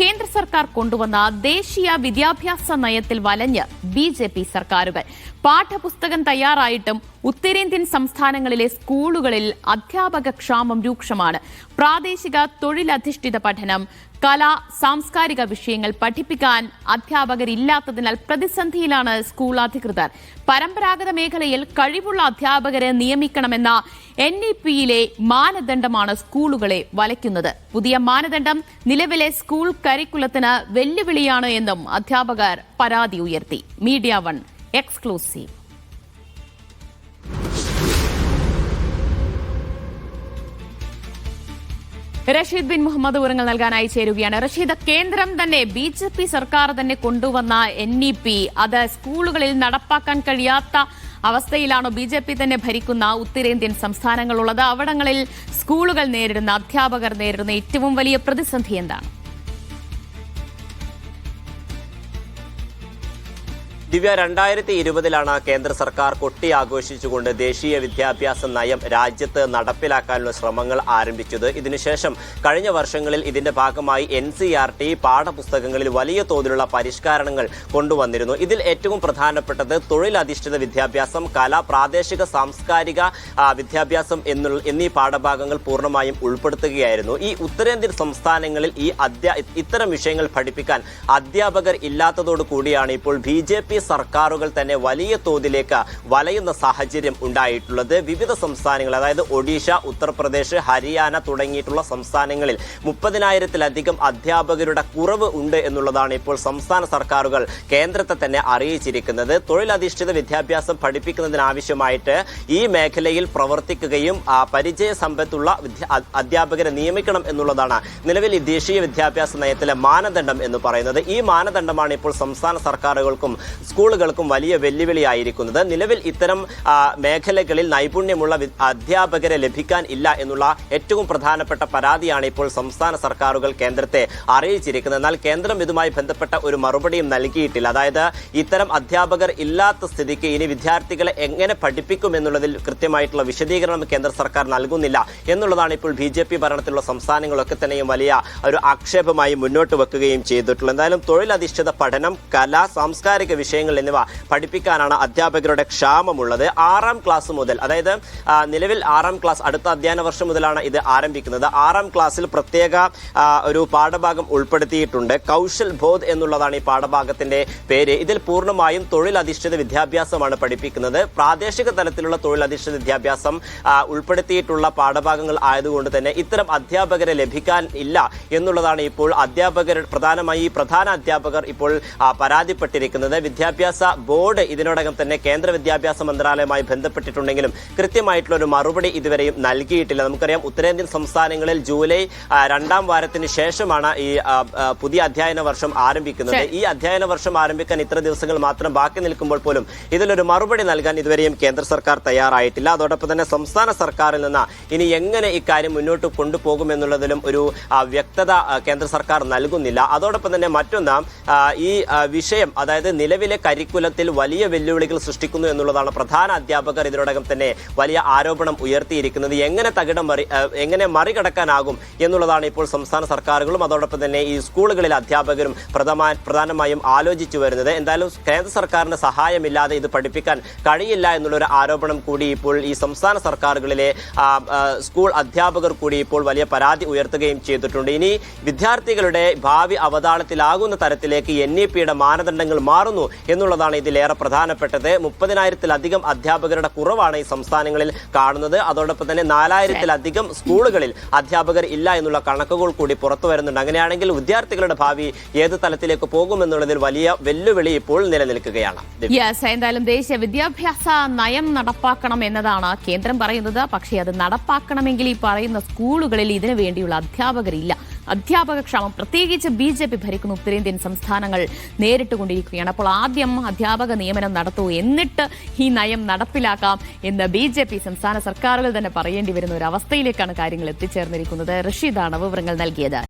കേന്ദ്ര സർക്കാർ കൊണ്ടുവന്ന ദേശീയ വിദ്യാഭ്യാസ നയത്തിൽ വലഞ്ഞ് ബി.ജെ.പി. സർക്കാരുകൾ. പാഠപുസ്തകം തയ്യാറായിട്ടും ഉത്തരേന്ത്യൻ സംസ്ഥാനങ്ങളിലെ സ്കൂളുകളിൽ അധ്യാപക ക്ഷാമം രൂക്ഷമാണ്. പ്രാദേശിക തൊഴിലധിഷ്ഠിത പഠനം, കല, സാംസ്കാരിക വിഷയങ്ങൾ പഠിപ്പിക്കാൻ അധ്യാപകരില്ലാത്തതിനാൽ പ്രതിസന്ധിയിലാണ് സ്കൂൾ അധികൃതർ. പരമ്പരാഗത മേഖലയിൽ കഴിവുള്ള അധ്യാപകരെ നിയമിക്കണമെന്ന NEP-യിലെ മാനദണ്ഡമാണ് സ്കൂളുകളെ വലയ്ക്കുന്നത്. പുതിയ മാനദണ്ഡം നിലവിലെ സ്കൂൾ കരിക്കുലത്തിന് വെല്ലുവിളിയാണ് എന്നും അധ്യാപകർ പരാതി ഉയർത്തി. Media 1 exclusive. റഷീദ് ബിൻ മുഹമ്മദ് വിവരങ്ങൾ നൽകാനായി ചേരുകയാണ്. റഷീദ്, കേന്ദ്രം തന്നെ ബി.ജെ.പി. സർക്കാർ തന്നെ കൊണ്ടുവന്ന NEP അത് സ്കൂളുകളിൽ നടപ്പാക്കാൻ കഴിയാത്ത അവസ്ഥയിലാണോ ബി.ജെ.പി. തന്നെ ഭരിക്കുന്ന ഉത്തരേന്ത്യൻ സംസ്ഥാനങ്ങളുള്ളത്? അവിടങ്ങളിൽ സ്കൂളുകൾ നേരിടുന്ന, അധ്യാപകർ നേരിടുന്ന ഏറ്റവും വലിയ പ്രതിസന്ധി എന്താണ്? ദിവ്യ, 2020-ലാണ് കേന്ദ്ര സർക്കാർ കൊട്ടിയാഘോഷിച്ചുകൊണ്ട് ദേശീയ വിദ്യാഭ്യാസ നയം രാജ്യത്ത് നടപ്പിലാക്കാനുള്ള ശ്രമങ്ങൾ ആരംഭിച്ചത്. ഇതിനുശേഷം കഴിഞ്ഞ വർഷങ്ങളിൽ ഇതിന്റെ ഭാഗമായി NCERT പാഠപുസ്തകങ്ങളിൽ വലിയ തോതിലുള്ള പരിഷ്കരണങ്ങൾ കൊണ്ടുവന്നിരുന്നു. ഇതിൽ ഏറ്റവും പ്രധാനപ്പെട്ടത് തൊഴിലധിഷ്ഠിത വിദ്യാഭ്യാസം, കല, പ്രാദേശിക സാംസ്കാരിക വിദ്യാഭ്യാസം എന്നീ പാഠഭാഗങ്ങൾ പൂർണ്ണമായും ഉൾപ്പെടുത്തുകയായിരുന്നു. ഈ ഉത്തരേന്ത്യൻ സംസ്ഥാനങ്ങളിൽ ഇത്തരം വിഷയങ്ങൾ പഠിപ്പിക്കാൻ അധ്യാപകർ ഇല്ലാത്തതോടു കൂടിയാണ് ഇപ്പോൾ ബി.ജെ.പി. സർക്കാരുകൾ തന്നെ വലിയ തോതിലേക്ക് വലയുന്ന സാഹചര്യം ഉണ്ടായിട്ടുള്ളത്. വിവിധ സംസ്ഥാനങ്ങൾ, അതായത് ഒഡീഷ, ഉത്തർപ്രദേശ്, ഹരിയാന തുടങ്ങിയിട്ടുള്ള സംസ്ഥാനങ്ങളിൽ 30,000-ലധികം അധ്യാപകരുടെ കുറവ് ഉണ്ട് എന്നുള്ളതാണ് ഇപ്പോൾ സംസ്ഥാന സർക്കാരുകൾ കേന്ദ്രത്തെ തന്നെ അറിയിച്ചിരിക്കുന്നത്. തൊഴിലധിഷ്ഠിത വിദ്യാഭ്യാസം പഠിപ്പിക്കുന്നതിനാവശ്യമായിട്ട് ഈ മേഖലയിൽ പ്രവർത്തിക്കുകയും പരിചയ സമ്പത്തുള്ള അധ്യാപകരെ നിയമിക്കണം എന്നുള്ളതാണ് നിലവിൽ ഈ ദേശീയ വിദ്യാഭ്യാസ നയത്തിലെ മാനദണ്ഡം എന്ന് പറയുന്നത്. ഈ മാനദണ്ഡമാണ് ഇപ്പോൾ സംസ്ഥാന സർക്കാരുകൾക്കും സ്കൂളുകൾക്കും വലിയ വെല്ലുവിളിയായിരിക്കുന്നത്. നിലവിൽ ഇത്തരം മേഖലകളിൽ നൈപുണ്യമുള്ള അധ്യാപകരെ ലഭിക്കാൻ ഇല്ല എന്നുള്ള ഏറ്റവും പ്രധാനപ്പെട്ട പരാതിയാണ് ഇപ്പോൾ സംസ്ഥാന സർക്കാരുകൾ കേന്ദ്രത്തെ അറിയിച്ചിരിക്കുന്നത്. എന്നാൽ കേന്ദ്രം ഇതുമായി ബന്ധപ്പെട്ട ഒരു മറുപടിയും നൽകിയിട്ടില്ല. അതായത് ഇത്തരം അധ്യാപകർ ഇല്ലാത്ത സ്ഥിതിക്ക് ഇനി വിദ്യാർത്ഥികളെ എങ്ങനെ പഠിപ്പിക്കും എന്നുള്ളതിൽ കൃത്യമായിട്ടുള്ള വിശദീകരണം കേന്ദ്ര സർക്കാർ നൽകുന്നില്ല എന്നുള്ളതാണ് ഇപ്പോൾ ബി.ജെ.പി. ഭരണത്തിലുള്ള സംസ്ഥാനങ്ങളൊക്കെ തന്നെയും വലിയ ഒരു ആക്ഷേപമായി മുന്നോട്ട് വെക്കുകയും ചെയ്തിട്ടുള്ളത്. എന്തായാലും തൊഴിലധിഷ്ഠിത പഠനം, കല, സാംസ്കാരിക വിഷയങ്ങൾ എന്നിവ പഠിപ്പിക്കാനാണ് അധ്യാപകരുടെ ക്ഷാമമുള്ളത്. 6ാം ക്ലാസ് മുതൽ, അതായത് നിലവിൽ 6ാം ക്ലാസ് അടുത്ത അധ്യയന വർഷം മുതലാണ് ഇത് ആരംഭിക്കുന്നത്. 6ാം ക്ലാസ്സിൽ പ്രത്യേക ഒരു പാഠഭാഗം ഉൾപ്പെടുത്തിയിട്ടുണ്ട്. കൗശൽ ബോധ് എന്നുള്ളതാണ് ഈ പാഠഭാഗത്തിന്റെ പേര്. ഇതിൽ പൂർണ്ണമായും തൊഴിലധിഷ്ഠിത വിദ്യാഭ്യാസമാണ് പഠിപ്പിക്കുന്നത്. പ്രാദേശിക തലത്തിലുള്ള തൊഴിലധിഷ്ഠിത വിദ്യാഭ്യാസം ഉൾപ്പെടുത്തിയിട്ടുള്ള പാഠഭാഗങ്ങൾ ആയതുകൊണ്ട് തന്നെ ഇത്തരം അധ്യാപകരെ ലഭിക്കാൻ ഇല്ല എന്നുള്ളതാണ് ഇപ്പോൾ പ്രധാനമായി പ്രധാന അധ്യാപകർ ഇപ്പോൾ പരാതിപ്പെട്ടിരിക്കുന്നത്. വിദ്യാഭ്യാസ ബോർഡ് ഇതിനോടകം തന്നെ കേന്ദ്ര വിദ്യാഭ്യാസ മന്ത്രാലയവുമായി ബന്ധപ്പെട്ടിട്ടുണ്ടെങ്കിലും കൃത്യമായിട്ടുള്ള ഒരു മറുപടി ഇതുവരെയും നൽകിയിട്ടില്ല. നമുക്കറിയാം, ഉത്തരേന്ത്യൻ സംസ്ഥാനങ്ങളിൽ ജൂലൈ 2ാം വാരത്തിന് ശേഷമാണ് ഈ പുതിയ അധ്യയന വർഷം ആരംഭിക്കുന്നത്. ഈ അധ്യയന വർഷം ആരംഭിക്കാൻ ഇത്ര ദിവസങ്ങൾ മാത്രം ബാക്കി നിൽക്കുമ്പോൾ പോലും ഇതിലൊരു മറുപടി നൽകാൻ ഇതുവരെയും കേന്ദ്ര സർക്കാർ തയ്യാറായിട്ടില്ല. അതോടൊപ്പം തന്നെ സംസ്ഥാന സർക്കാരിൽ നിന്ന് ഇനി എങ്ങനെ ഇക്കാര്യം മുന്നോട്ട് കൊണ്ടുപോകുമെന്നുള്ളതിലും ഒരു വ്യക്തത കേന്ദ്ര സർക്കാർ നൽകുന്നില്ല. അതോടൊപ്പം തന്നെ മറ്റൊന്ന്, ഈ വിഷയം, അതായത് നിലവിലെ കരിക്കുലത്തിൽ വലിയ വെല്ലുവിളികൾ സൃഷ്ടിക്കുന്നു എന്നുള്ളതാണ് പ്രധാന അധ്യാപകർ ഇതിനോടകം തന്നെ വലിയ ആരോപണം ഉയർത്തിയിരിക്കുന്നത്. എങ്ങനെ മറികടക്കാനാകും എന്നുള്ളതാണ് ഇപ്പോൾ സംസ്ഥാന സർക്കാരുകളും അതോടൊപ്പം തന്നെ ഈ സ്കൂളുകളിലെ അധ്യാപകരും പ്രധാനമായും ആലോചിച്ചു വരുന്നത്. എന്തായാലും കേന്ദ്ര സർക്കാരിന്റെ സഹായമില്ലാതെ ഇത് പഠിപ്പിക്കാൻ കഴിയില്ല എന്നുള്ളൊരു ആരോപണം കൂടി ഇപ്പോൾ ഈ സംസ്ഥാന സർക്കാരുകളിലെ സ്കൂൾ അധ്യാപകർ കൂടി ഇപ്പോൾ വലിയ പരാതി ഉയർത്തുകയും ചെയ്തിട്ടുണ്ട്. ഇനി വിദ്യാർത്ഥികളുടെ ഭാവി അവതാളത്തിലാകുന്ന തരത്തിലേക്ക് NEP-യുടെ മാനദണ്ഡങ്ങൾ മാറുന്നു എന്നുള്ളതാണ് ഇതിലേറെ പ്രധാനപ്പെട്ടത്. 30,000-ലധികം അധ്യാപകരുടെ കുറവാണ് ഈ സംസ്ഥാനങ്ങളിൽ കാണുന്നത്. അതോടൊപ്പം തന്നെ 4,000-ലധികം സ്കൂളുകളിൽ അധ്യാപകർ ഇല്ല എന്നുള്ള കണക്കുകൾ കൂടി പുറത്തു വരുന്നുണ്ട്. അങ്ങനെയാണെങ്കിൽ വിദ്യാർത്ഥികളുടെ ഭാവി ഏത് തലത്തിലേക്ക് പോകുമെന്നുള്ളതിൽ വലിയ വെല്ലുവിളി ഇപ്പോൾ നിലനിൽക്കുകയാണ്. എന്തായാലും ദേശീയ വിദ്യാഭ്യാസ നയം നടപ്പാക്കണം എന്നതാണ് കേന്ദ്രം പറയുന്നത്. പക്ഷേ അത് നടപ്പാക്കണമെങ്കിൽ ഈ പറയുന്ന സ്കൂളുകളിൽ ഇതിനു വേണ്ടിയുള്ള അധ്യാപകരില്ല. അധ്യാപക ക്ഷാമം പ്രത്യേകിച്ച് ബി.ജെ.പി. ഭരിക്കുന്ന ഉത്തരേന്ത്യൻ സംസ്ഥാനങ്ങൾ നേരിട്ടുകൊണ്ടിരിക്കുകയാണ്. അപ്പോൾ ആദ്യം അധ്യാപക നിയമനം നടത്തൂ, എന്നിട്ട് ഈ നയം നടപ്പിലാക്കാം എന്ന് ബി.ജെ.പി. സംസ്ഥാന സർക്കാരുകൾ തന്നെ പറയേണ്ടി വരുന്ന ഒരു അവസ്ഥയിലേക്കാണ് കാര്യങ്ങൾ എത്തിച്ചേർന്നിരിക്കുന്നത്. റഷീദാണ് വിവരങ്ങൾ നൽകിയത്.